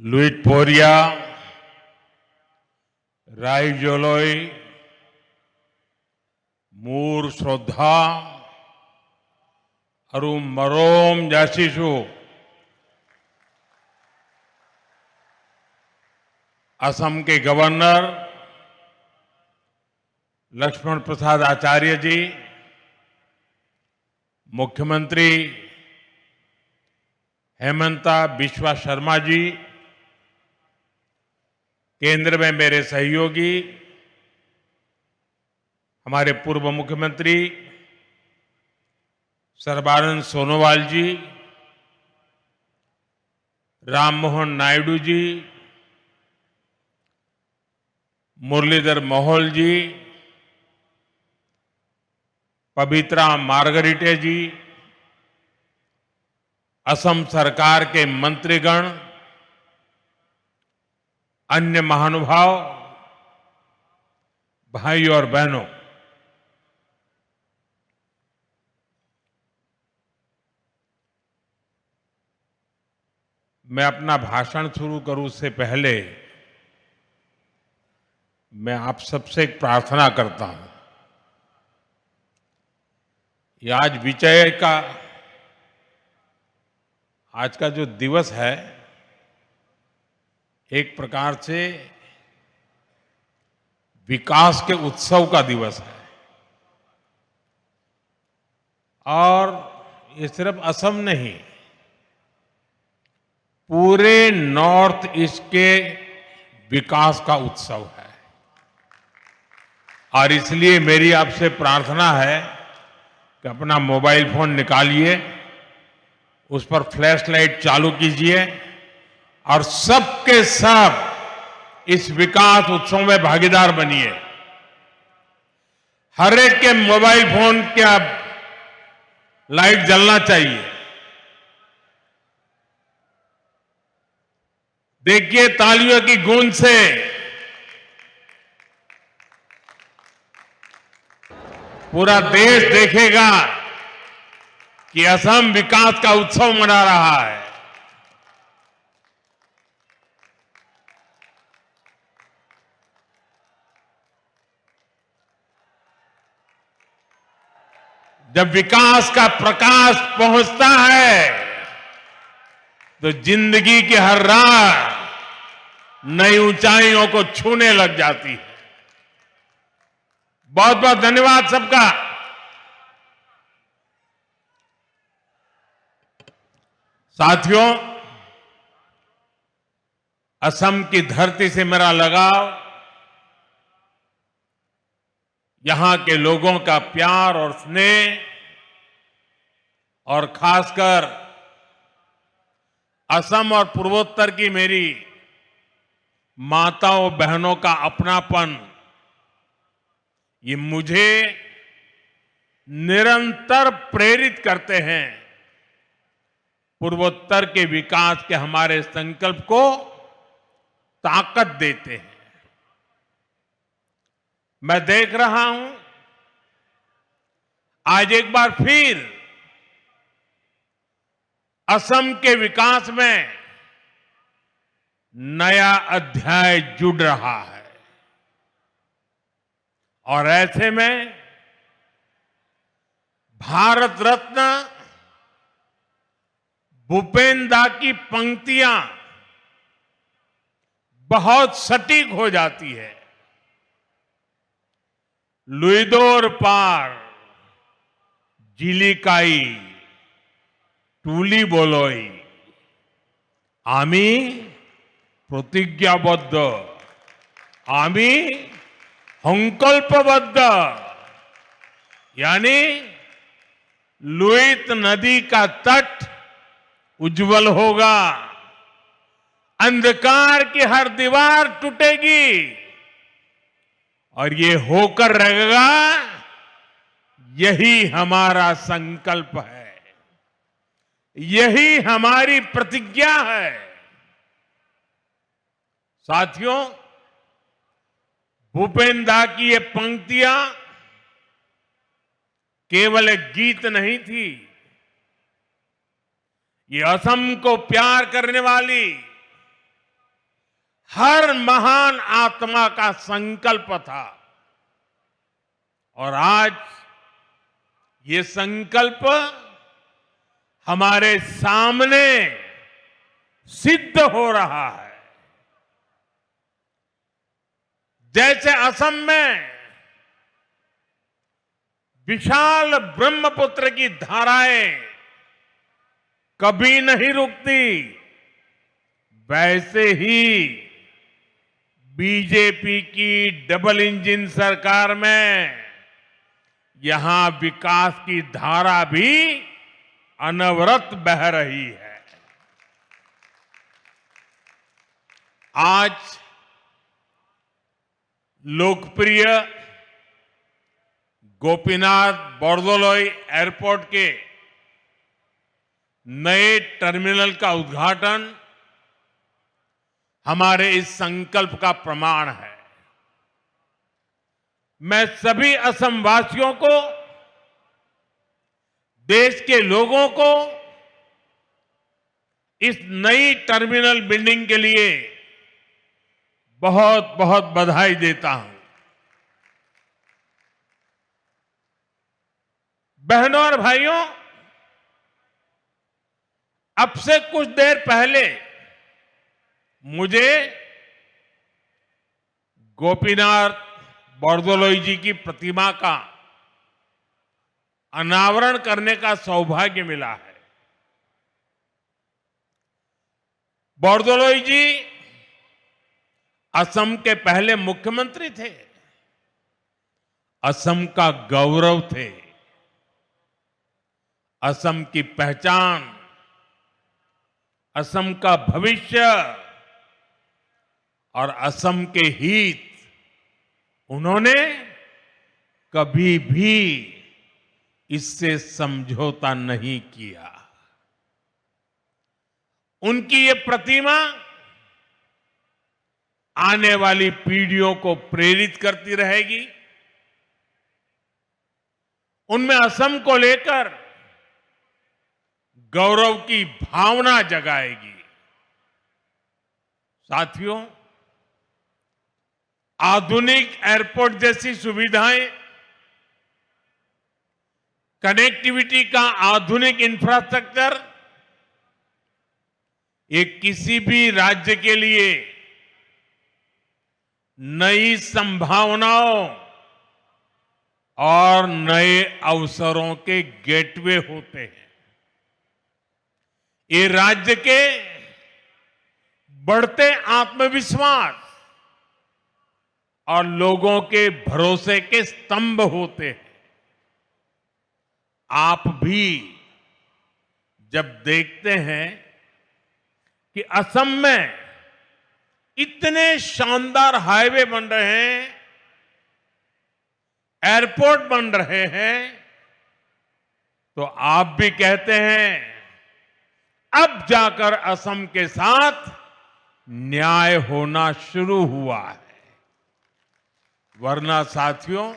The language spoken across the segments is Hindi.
लुइट पोरिया, राइजोलोई, मूर श्रद्धा, अरु मरोम जासीसु असम के गवर्नर लक्ष्मण प्रसाद आचार्य जी, मुख्यमंत्री हेमंता बिस्वा शर्मा जी, केंद्र में मेरे सहयोगी हमारे पूर्व मुख्यमंत्री सर्बानंद सोनोवाल जी, राम मोहन नायडू जी, मुरलीधर मोहोल जी, पवित्रा मार्गरीटे जी, असम सरकार के मंत्रीगण, अन्य महानुभाव, भाई और बहनों, मैं अपना भाषण शुरू करूं उससे पहले मैं आप सबसे एक प्रार्थना करता हूं। ये आज विजय का आज का जो दिवस है एक प्रकार से विकास के उत्सव का दिवस है और ये सिर्फ असम नहीं, पूरे नॉर्थ ईस्ट के विकास का उत्सव है। और इसलिए मेरी आपसे प्रार्थना है कि अपना मोबाइल फोन निकालिए, उस पर फ्लैश लाइट चालू कीजिए और सबके सब इस विकास उत्सव में भागीदार बनिए। हर एक के मोबाइल फोन का लाइट जलना चाहिए। देखिए तालियों की गूंज से पूरा देश देखेगा कि असम विकास का उत्सव मना रहा है। जब विकास का प्रकाश पहुंचता है तो जिंदगी की हर राह नई ऊंचाइयों को छूने लग जाती है। बहुत बहुत धन्यवाद सबका। साथियों, असम की धरती से मेरा लगाव, यहां के लोगों का प्यार और स्नेह और खासकर असम और पूर्वोत्तर की मेरी माताओं बहनों का अपनापन, ये मुझे निरंतर प्रेरित करते हैं, पूर्वोत्तर के विकास के हमारे संकल्प को ताकत देते हैं। मैं देख रहा हूं आज एक बार फिर असम के विकास में नया अध्याय जुड़ रहा है और ऐसे में भारत रत्न भूपेन दा की पंक्तियां बहुत सटीक हो जाती है। लुइदोर पार जिलिकाई टूली बोलोई आमी प्रतिज्ञाबद्ध आमी संकल्पबद्ध, यानी लुइत नदी का तट उज्जवल होगा, अंधकार की हर दीवार टूटेगी और ये होकर रहेगा, यही हमारा संकल्प है, यही हमारी प्रतिज्ञा है। साथियों, भूपेन दा की ये पंक्तियां केवल एक गीत नहीं थी, ये असम को प्यार करने वाली हर महान आत्मा का संकल्प था। और आज ये संकल्प हमारे सामने सिद्ध हो रहा है। जैसे असम में विशाल ब्रह्मपुत्र की धाराएं कभी नहीं रुकती, वैसे ही बीजेपी की डबल इंजन सरकार में यहां विकास की धारा भी अनवरत बह रही है। आज लोकप्रिय गोपीनाथ बोरदोलोई एयरपोर्ट के नए टर्मिनल का उद्घाटन हमारे इस संकल्प का प्रमाण है। मैं सभी असम वासियों को, देश के लोगों को इस नई टर्मिनल बिल्डिंग के लिए बहुत बहुत बधाई देता हूं। बहनों और भाइयों, अब से कुछ देर पहले मुझे गोपीनाथ बोरदोलोई जी की प्रतिमा का अनावरण करने का सौभाग्य मिला है। बोरदोलोई जी असम के पहले मुख्यमंत्री थे, असम का गौरव थे, असम की पहचान, असम का भविष्य और असम के हित उन्होंने कभी भी इससे समझौता नहीं किया। उनकी ये प्रतिमा आने वाली पीढ़ियों को प्रेरित करती रहेगी, उनमें असम को लेकर गौरव की भावना जगाएगी। साथियों, आधुनिक एयरपोर्ट जैसी सुविधाएं, कनेक्टिविटी का आधुनिक इंफ्रास्ट्रक्चर, ये किसी भी राज्य के लिए नई संभावनाओं और नए अवसरों के गेटवे होते हैं। ये राज्य के बढ़ते आत्मविश्वास और लोगों के भरोसे के स्तंभ होते हैं। आप भी जब देखते हैं कि असम में इतने शानदार हाईवे बन रहे हैं, एयरपोर्ट बन रहे हैं, तो आप भी कहते हैं अब जाकर असम के साथ न्याय होना शुरू हुआ है। वरना साथियों,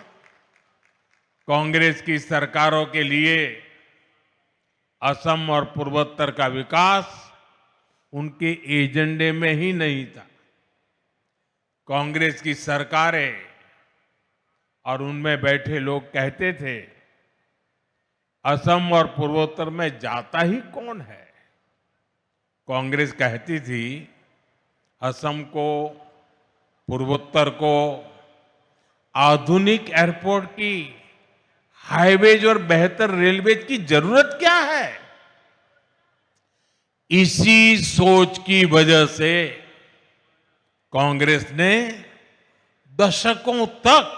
कांग्रेस की सरकारों के लिए असम और पूर्वोत्तर का विकास उनके एजेंडे में ही नहीं था। कांग्रेस की सरकारें और उनमें बैठे लोग कहते थे, असम और पूर्वोत्तर में जाता ही कौन है। कांग्रेस कहती थी असम को, पूर्वोत्तर को आधुनिक एयरपोर्ट की, हाईवेज और बेहतर रेलवेज की जरूरत क्या है। इसी सोच की वजह से कांग्रेस ने दशकों तक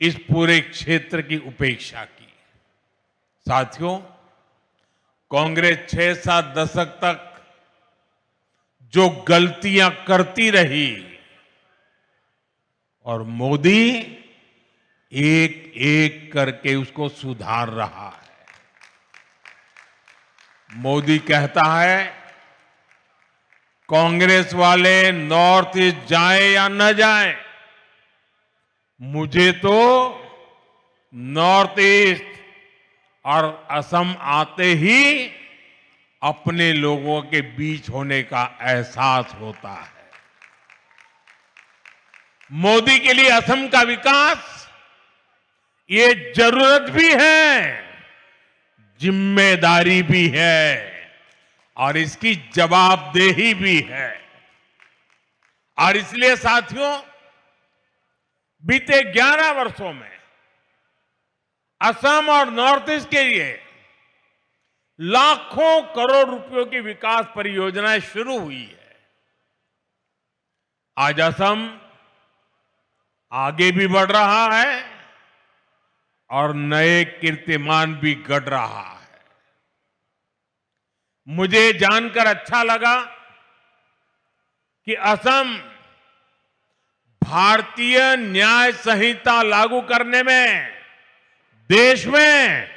इस पूरे क्षेत्र की उपेक्षा की। साथियों, कांग्रेस 6-7 दशक तक जो गलतियां करती रही और मोदी एक एक करके उसको सुधार रहा है। मोदी कहता है, कांग्रेस वाले नॉर्थ ईस्ट जाए या न जाए, मुझे तो नॉर्थ ईस्ट और असम आते ही अपने लोगों के बीच होने का एहसास होता है। मोदी के लिए असम का विकास ये जरूरत भी है, जिम्मेदारी भी है और इसकी जवाबदेही भी है। और इसलिए साथियों, बीते 11 वर्षों में असम और नॉर्थ ईस्ट के लिए लाखों करोड़ रुपयों की विकास परियोजनाएं शुरू हुई है। आज असम आगे भी बढ़ रहा है और नए कीर्तिमान भी गढ़ रहा है। मुझे जानकर अच्छा लगा कि असम भारतीय न्याय संहिता लागू करने में देश में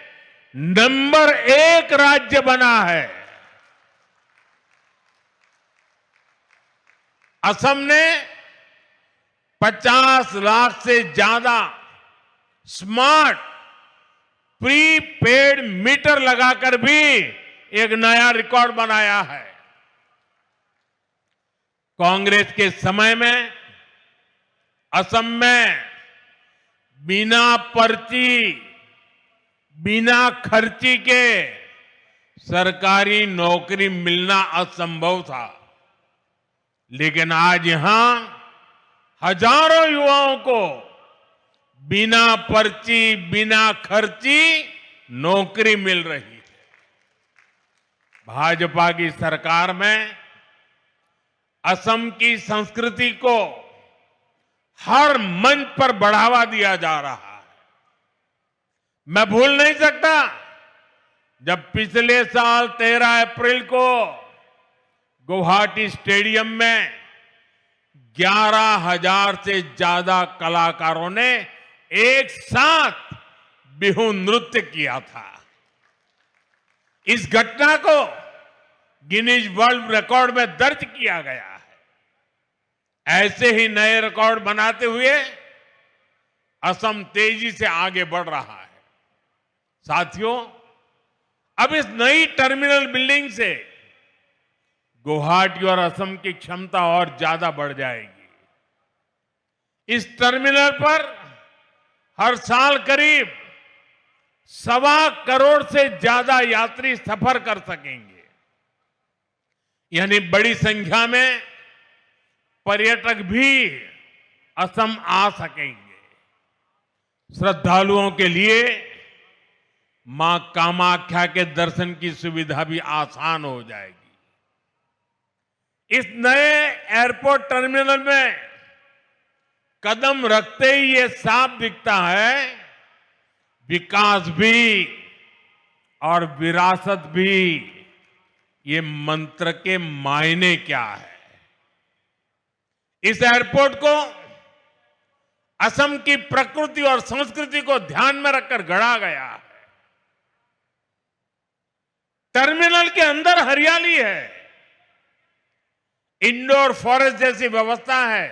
नंबर 1 राज्य बना है। असम ने 50 लाख से ज्यादा स्मार्ट प्रीपेड मीटर लगाकर भी एक नया रिकॉर्ड बनाया है। कांग्रेस के समय में असम में बिना पर्ची, बिना खर्ची के सरकारी नौकरी मिलना असंभव था, लेकिन आज यहां हजारों युवाओं को बिना पर्ची, बिना खर्ची नौकरी मिल रही है। भाजपा की सरकार में असम की संस्कृति को हर मंच पर बढ़ावा दिया जा रहा है। मैं भूल नहीं सकता जब पिछले साल 13 अप्रैल को गुवाहाटी स्टेडियम में 11,000 से ज्यादा कलाकारों ने एक साथ बिहू नृत्य किया था। इस घटना को गिनीज वर्ल्ड रिकॉर्ड में दर्ज किया गया है। ऐसे ही नए रिकॉर्ड बनाते हुए असम तेजी से आगे बढ़ रहा है। साथियों, अब इस नई टर्मिनल बिल्डिंग से गुवाहाटी और असम की क्षमता और ज्यादा बढ़ जाएगी। इस टर्मिनल पर हर साल करीब 1.25 करोड़ से ज्यादा यात्री सफर कर सकेंगे। यानी बड़ी संख्या में पर्यटक भी असम आ सकेंगे। श्रद्धालुओं के लिए मां कामाख्या के दर्शन की सुविधा भी आसान हो जाएगी। इस नए एयरपोर्ट टर्मिनल में कदम रखते ही ये साफ दिखता है, विकास भी और विरासत भी, ये मंत्र के मायने क्या है। इस एयरपोर्ट को असम की प्रकृति और संस्कृति को ध्यान में रखकर गढ़ा गया है। टर्मिनल के अंदर हरियाली है, इंडोर फॉरेस्ट जैसी व्यवस्था है,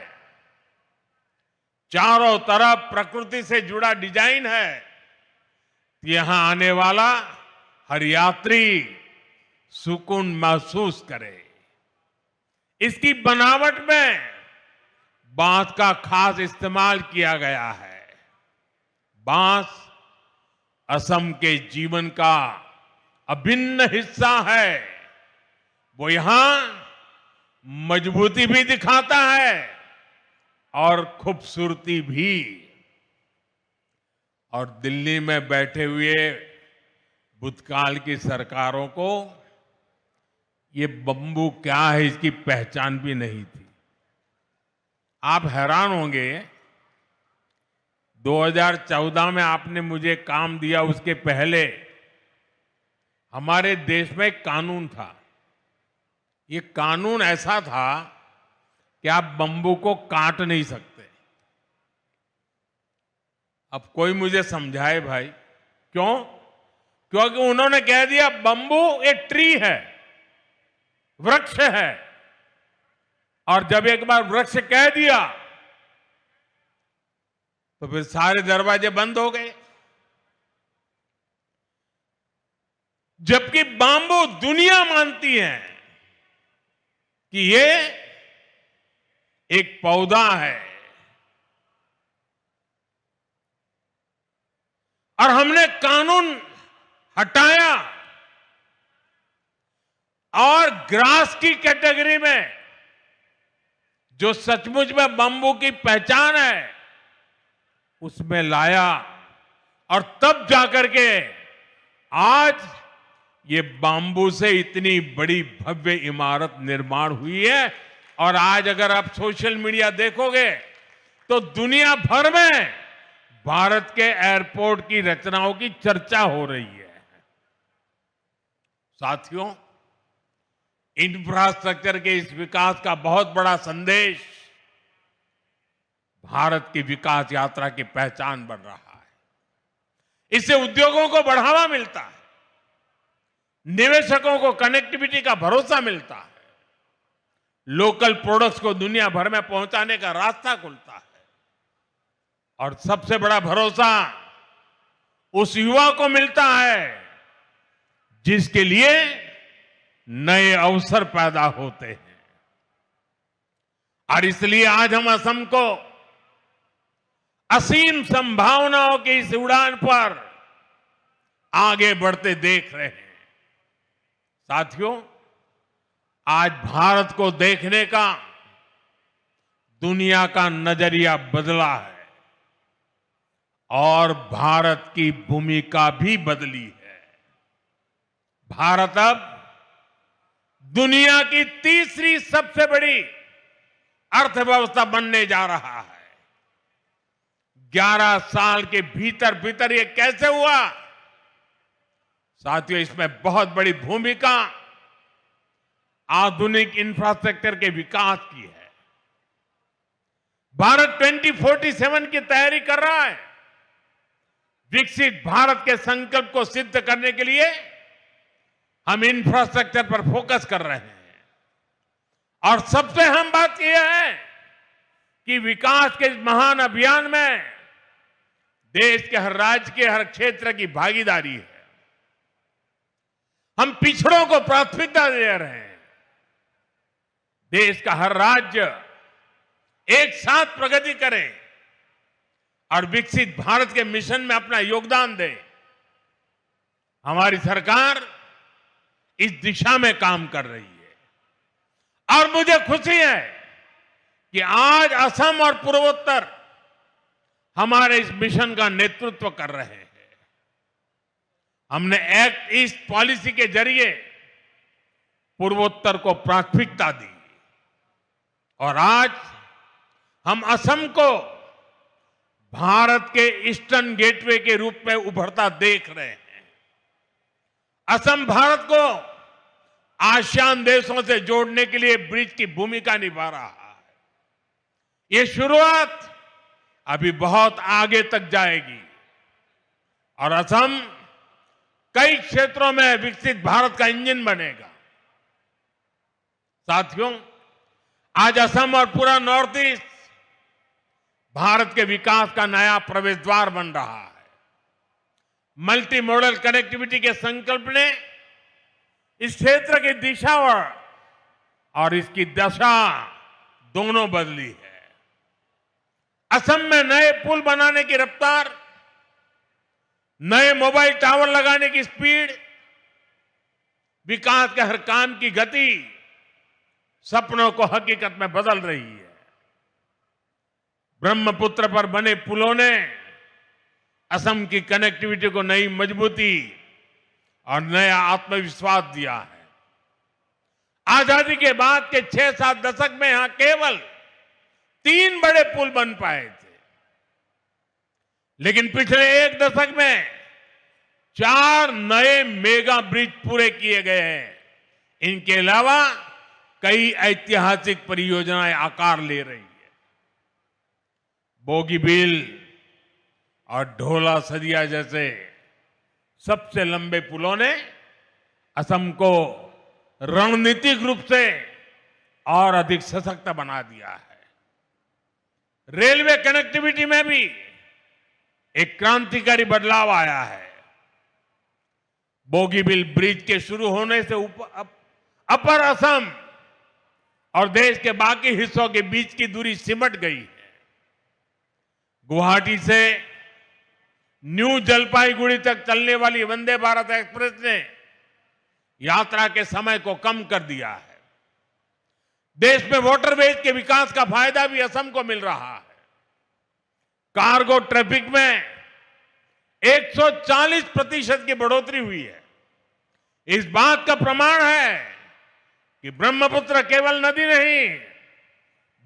चारों तरफ प्रकृति से जुड़ा डिजाइन है। यहां आने वाला हर यात्री सुकून महसूस करे। इसकी बनावट में बांस का खास इस्तेमाल किया गया है। बांस असम के जीवन का अभिन्न हिस्सा है। वो यहां मजबूती भी दिखाता है और खूबसूरती भी। और दिल्ली में बैठे हुए भूतकाल की सरकारों को ये बंबू क्या है इसकी पहचान भी नहीं थी। आप हैरान होंगे, 2014 में आपने मुझे काम दिया, उसके पहले हमारे देश में एक कानून था। ये कानून ऐसा था कि आप बंबू को काट नहीं सकते। अब कोई मुझे समझाए भाई, क्यों? क्योंकि उन्होंने कह दिया बंबू एक ट्री है, वृक्ष है, और जब एक बार वृक्ष कह दिया तो फिर सारे दरवाजे बंद हो गए। जबकि बांबू दुनिया मानती है कि ये एक पौधा है, और हमने कानून हटाया और ग्रास की कैटेगरी में जो सचमुच में बंबू की पहचान है उसमें लाया और तब जाकर के आज ये बांबू से इतनी बड़ी भव्य इमारत निर्माण हुई है। और आज अगर आप सोशल मीडिया देखोगे तो दुनिया भर में भारत के एयरपोर्ट की रचनाओं की चर्चा हो रही है। साथियों, इंफ्रास्ट्रक्चर के इस विकास का बहुत बड़ा संदेश भारत की विकास यात्रा की पहचान बन रहा है। इससे उद्योगों को बढ़ावा मिलता है, निवेशकों को कनेक्टिविटी का भरोसा मिलता है, लोकल प्रोडक्ट्स को दुनिया भर में पहुंचाने का रास्ता खुलता है और सबसे बड़ा भरोसा उस युवा को मिलता है जिसके लिए नए अवसर पैदा होते हैं। और इसलिए आज हम असम को असीम संभावनाओं की इस उड़ान पर आगे बढ़ते देख रहे हैं। साथियों, आज भारत को देखने का दुनिया का नजरिया बदला है और भारत की भूमिका भी बदली है। भारत अब दुनिया की तीसरी सबसे बड़ी अर्थव्यवस्था बनने जा रहा है। 11 साल के भीतर भीतर ये कैसे हुआ? साथियों, इसमें बहुत बड़ी भूमिका आधुनिक इंफ्रास्ट्रक्चर के विकास की है। भारत 2047 की तैयारी कर रहा है। विकसित भारत के संकल्प को सिद्ध करने के लिए हम इंफ्रास्ट्रक्चर पर फोकस कर रहे हैं और सबसे अहम बात यह है कि विकास के इस महान अभियान में देश के हर राज्य के हर क्षेत्र की भागीदारी है। हम पिछड़ों को प्राथमिकता दे रहे हैं। देश का हर राज्य एक साथ प्रगति करे और विकसित भारत के मिशन में अपना योगदान दे। हमारी सरकार इस दिशा में काम कर रही है और मुझे खुशी है कि आज असम और पूर्वोत्तर हमारे इस मिशन का नेतृत्व कर रहे हैं। हमने एक्ट ईस्ट पॉलिसी के जरिए पूर्वोत्तर को प्राथमिकता दी और आज हम असम को भारत के ईस्टर्न गेटवे के रूप में उभरता देख रहे हैं। असम भारत को आसियान देशों से जोड़ने के लिए ब्रिज की भूमिका निभा रहा है। ये शुरुआत अभी बहुत आगे तक जाएगी और असम कई क्षेत्रों में विकसित भारत का इंजन बनेगा। साथियों, आज असम और पूरा नॉर्थ ईस्ट भारत के विकास का नया प्रवेश द्वार बन रहा है। मल्टी मॉडल कनेक्टिविटी के संकल्प ने इस क्षेत्र की दिशा और इसकी दशा दोनों बदली है। असम में नए पुल बनाने की रफ्तार, नए मोबाइल टावर लगाने की स्पीड, विकास के हर काम की गति सपनों को हकीकत में बदल रही है। ब्रह्मपुत्र पर बने पुलों ने असम की कनेक्टिविटी को नई मजबूती और नया आत्मविश्वास दिया है। आजादी के बाद के 6-7 दशक में यहां केवल 3 बड़े पुल बन पाए थे, लेकिन पिछले 1 दशक में 4 नए मेगा ब्रिज पूरे किए गए हैं। इनके अलावा कई ऐतिहासिक परियोजनाएं आकार ले रही है। बोगीबील और ढोला सदिया जैसे सबसे लंबे पुलों ने असम को रणनीतिक रूप से और अधिक सशक्त बना दिया है। रेलवे कनेक्टिविटी में भी एक क्रांतिकारी बदलाव आया है। बोगीबील ब्रिज के शुरू होने से अपर असम और देश के बाकी हिस्सों के बीच की दूरी सिमट गई है। गुवाहाटी से न्यू जलपाईगुड़ी तक चलने वाली वंदे भारत एक्सप्रेस ने यात्रा के समय को कम कर दिया है। देश में वाटरवेज के विकास का फायदा भी असम को मिल रहा है। कार्गो ट्रैफिक में 140% की बढ़ोतरी हुई है। इस बात का प्रमाण है कि ब्रह्मपुत्र केवल नदी नहीं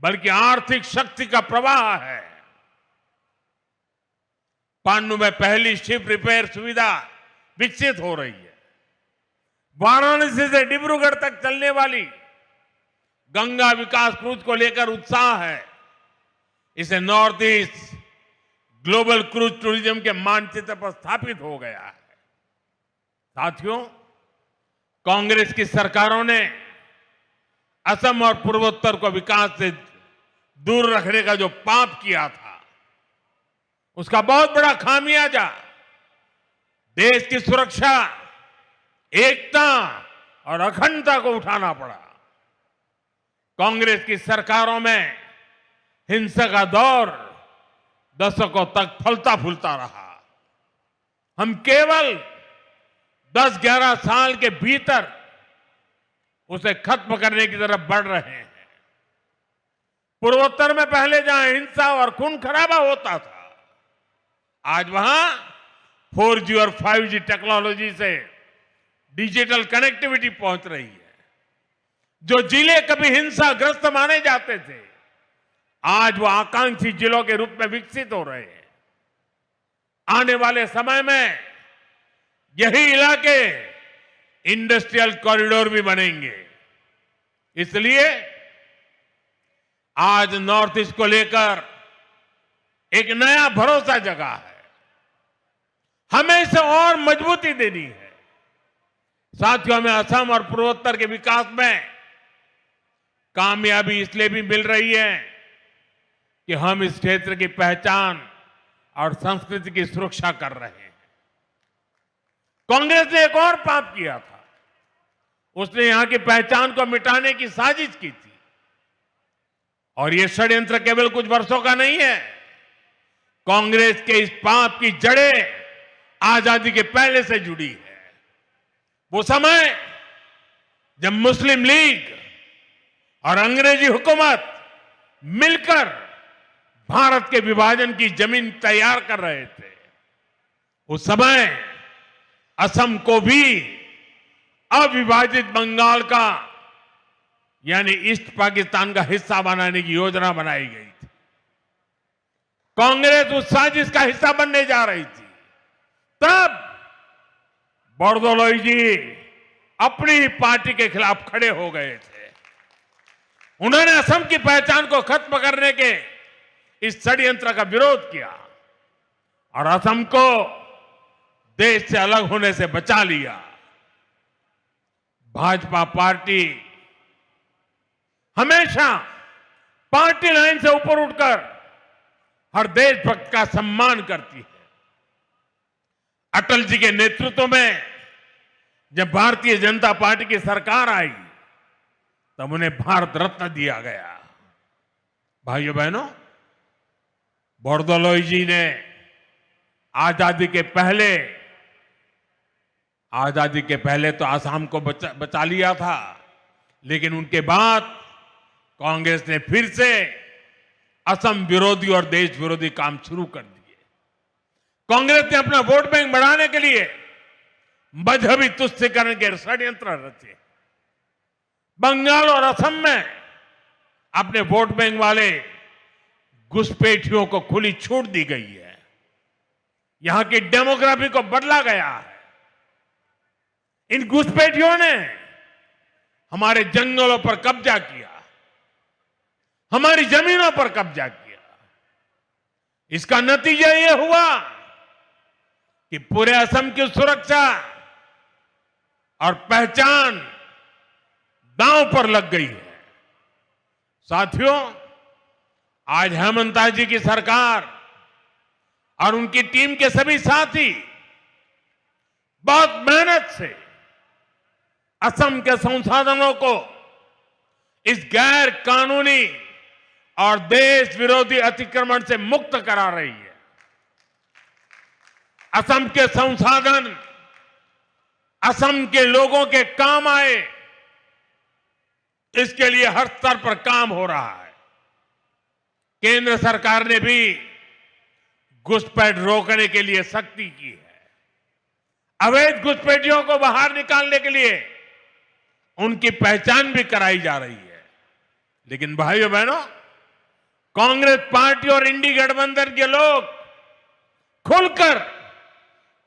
बल्कि आर्थिक शक्ति का प्रवाह है। पान्नू में पहली शिप रिपेयर सुविधा विकसित हो रही है। वाराणसी से डिब्रूगढ़ तक चलने वाली गंगा विकास क्रूज को लेकर उत्साह है। इसे north east global cruise tourism के मानचित्र पर स्थापित हो गया है। साथियों, कांग्रेस की सरकारों ने असम और पूर्वोत्तर को विकास से दूर रखने का जो पाप किया था, उसका बहुत बड़ा खामियाजा देश की सुरक्षा, एकता और अखंडता को उठाना पड़ा। कांग्रेस की सरकारों में हिंसा का दौर दशकों तक फलता फूलता रहा। हम केवल 10-11 साल के भीतर उसे खत्म करने की तरफ बढ़ रहे हैं। पूर्वोत्तर में पहले जहां हिंसा और खून खराबा होता था, आज वहां 4G और 5G टेक्नोलॉजी से डिजिटल कनेक्टिविटी पहुंच रही है। जो जिले कभी हिंसाग्रस्त माने जाते थे, आज वो आकांक्षी जिलों के रूप में विकसित हो रहे हैं। आने वाले समय में यही इलाके इंडस्ट्रियल कॉरिडोर भी बनेंगे। इसलिए आज नॉर्थ ईस्ट को लेकर एक नया भरोसा जगा है। हमें इसे और मजबूती देनी है। साथियों, हमें असम और पूर्वोत्तर के विकास में कामयाबी इसलिए भी मिल रही है कि हम इस क्षेत्र की पहचान और संस्कृति की सुरक्षा कर रहे हैं। कांग्रेस ने एक और पाप किया था। उसने यहां की पहचान को मिटाने की साजिश की थी। और यह षड्यंत्र केवल कुछ वर्षों का नहीं है। कांग्रेस के इस पाप की जड़ें आजादी के पहले से जुड़ी है। वो समय जब मुस्लिम लीग और अंग्रेजी हुकूमत मिलकर भारत के विभाजन की जमीन तैयार कर रहे थे, उस समय असम को भी अविभाजित बंगाल का यानी ईस्ट पाकिस्तान का हिस्सा बनाने की योजना बनाई गई थी। कांग्रेस उस साजिश का हिस्सा बनने जा रही थी। तब बोरदोलोई जी अपनी पार्टी के खिलाफ खड़े हो गए थे। उन्होंने असम की पहचान को खत्म करने के इस षड्यंत्र का विरोध किया और असम को देश से अलग होने से बचा लिया। भाजपा पार्टी हमेशा पार्टी लाइन से ऊपर उठकर हर देशभक्त का सम्मान करती है। अटल जी के नेतृत्व में जब भारतीय जनता पार्टी की सरकार आई, तब उन्हें भारत रत्न दिया गया। भाइयों बहनों, बोरदोलोई जी ने आजादी के पहले तो आसाम को बचा लिया था, लेकिन उनके बाद कांग्रेस ने फिर से असम विरोधी और देश विरोधी काम शुरू कर दिए। कांग्रेस ने अपना वोट बैंक बढ़ाने के लिए मजहबी तुष्टीकरण के षड्यंत्र रचे। बंगाल और असम में अपने वोट बैंक वाले घुसपैठियों को खुली छूट दी गई है। यहां की डेमोग्राफी को बदला गया है। इन घुसपैठियों ने हमारे जंगलों पर कब्जा किया, हमारी जमीनों पर कब्जा किया। इसका नतीजा यह हुआ कि पूरे असम की सुरक्षा और पहचान दांव पर लग गई है। साथियों, आज हेमंता जी की सरकार और उनकी टीम के सभी साथी बहुत मेहनत से असम के संसाधनों को इस गैर कानूनी और देश विरोधी अतिक्रमण से मुक्त करा रही है। असम के संसाधन असम के लोगों के काम आए, इसके लिए हर स्तर पर काम हो रहा है। केंद्र सरकार ने भी घुसपैठ रोकने के लिए सख्ती की है। अवैध घुसपैठियों को बाहर निकालने के लिए उनकी पहचान भी कराई जा रही है। लेकिन भाइयों बहनों, कांग्रेस पार्टी और इंडी गठबंधन के लोग खुलकर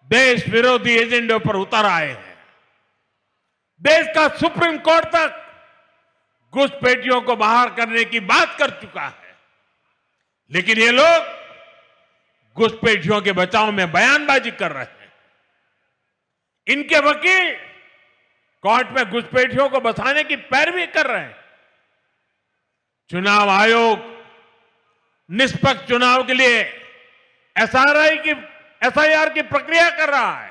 देश विरोधी एजेंडों पर उतर आए हैं। देश का सुप्रीम कोर्ट तक घुसपैठियों को बाहर करने की बात कर चुका है। लेकिन ये लोग घुसपैठियों के बचाव में बयानबाजी कर रहे हैं। इनके वकील कोर्ट में घुसपैठियों को बचाने की पैरवी कर रहे हैं। चुनाव आयोग निष्पक्ष चुनाव के लिए एसआईआर की प्रक्रिया कर रहा है,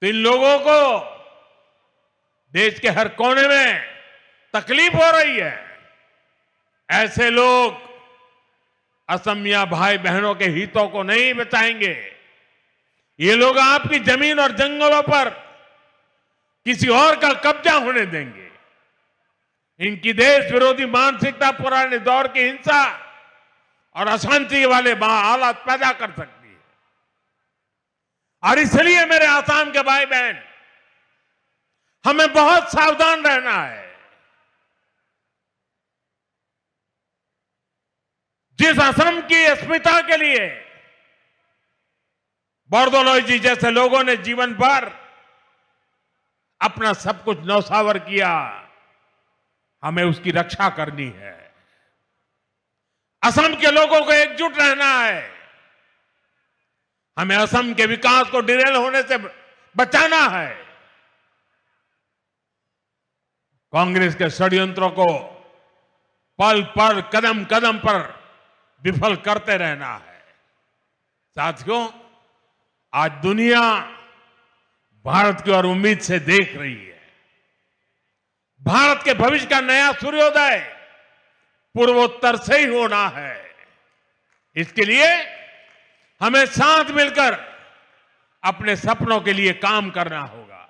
तो इन लोगों को देश के हर कोने में तकलीफ हो रही है। ऐसे लोग असमिया भाई बहनों के हितों को नहीं बचाएंगे। ये लोग आपकी जमीन और जंगलों पर किसी और का कब्जा होने देंगे। इनकी देश विरोधी मानसिकता पुराने दौर की हिंसा और अशांति वाले हालात पैदा कर सकती है। और इसलिए मेरे आसाम के भाई बहन, हमें बहुत सावधान रहना है। जिस असम की अस्मिता के लिए बोरदोलोई जी जैसे लोगों ने जीवन भर अपना सब कुछ न्यौछावर किया, हमें उसकी रक्षा करनी है। असम के लोगों को एकजुट रहना है। हमें असम के विकास को डिरेल होने से बचाना है। कांग्रेस के षड्यंत्रों को पल पल कदम कदम पर विफल करते रहना है। साथियों, आज दुनिया भारत की ओर उम्मीद से देख रही है। भारत के भविष्य का नया सूर्योदय पूर्वोत्तर से ही होना है। इसके लिए हमें साथ मिलकर अपने सपनों के लिए काम करना होगा।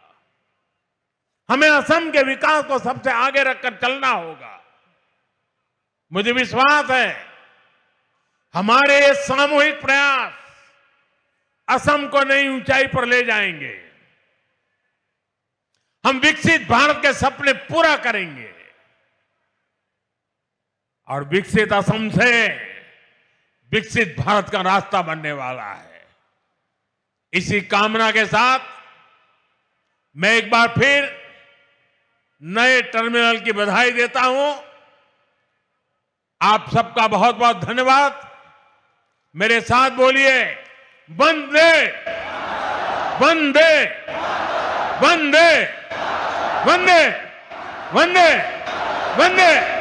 हमें असम के विकास को सबसे आगे रखकर चलना होगा। मुझे विश्वास है हमारे ये सामूहिक प्रयास असम को नई ऊंचाई पर ले जाएंगे। हम विकसित भारत के सपने पूरा करेंगे और विकसित असम से विकसित भारत का रास्ता बनने वाला है। इसी कामना के साथ मैं एक बार फिर नए टर्मिनल की बधाई देता हूं। आप सबका बहुत बहुत धन्यवाद। मेरे साथ बोलिए, वंदे वंदे वंदे वंदे वंदे वंदे।